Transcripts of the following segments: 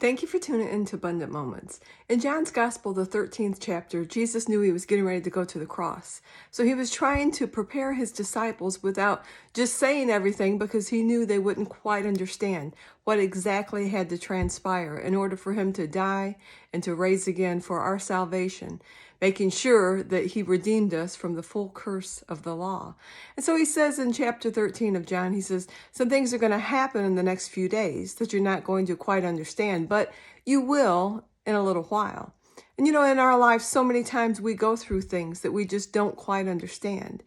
Thank you for tuning in to Abundant Moments. In John's Gospel, the 13th chapter, Jesus knew he was getting ready to go to the cross. So he was trying to prepare his disciples without just saying everything because he knew they wouldn't quite understand what exactly had to transpire in order for him to die and to rise again for our salvation, making sure that he redeemed us from the full curse of the law. And so he says in chapter 13 of John, he says, some things are going to happen in the next few days that you're not going to quite understand, but you will in a little while. And in our lives, so many times we go through things that we just don't quite understand.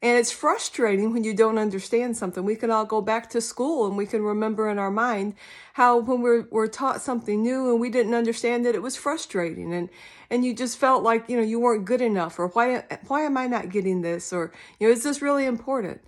And it's frustrating when you don't understand something. We can all go back to school and we can remember in our mind how when we're taught something new and we didn't understand it, it was frustrating. And you just felt like, you weren't good enough, or why am I not getting this? Or, is this really important?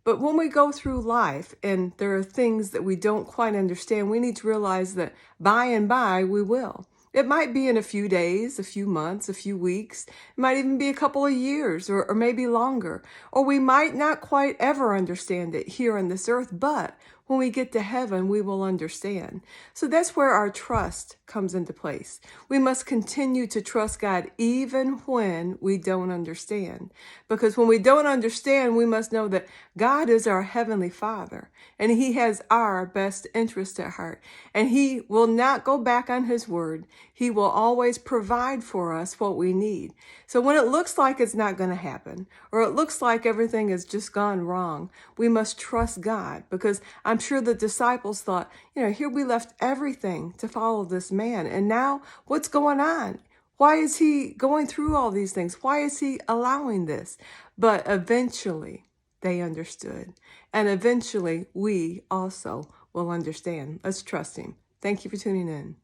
But when we go through life and there are things that we don't quite understand, we need to realize that by and by we will. It might be in a few days, a few months, a few weeks. It might even be a couple of years or maybe longer. Or we might not quite ever understand it here on this earth, but when we get to heaven, we will understand. So that's where our trust comes into place. We must continue to trust God even when we don't understand. Because when we don't understand, we must know that God is our Heavenly Father and He has our best interest at heart. And He will not go back on His word. He will always provide for us what we need. So when it looks like it's not going to happen, or it looks like everything has just gone wrong, we must trust God, because I'm sure the disciples thought, here we left everything to follow this man. And now what's going on? Why is he going through all these things? Why is he allowing this? But eventually they understood. And eventually we also will understand. Let's trust him. Thank you for tuning in.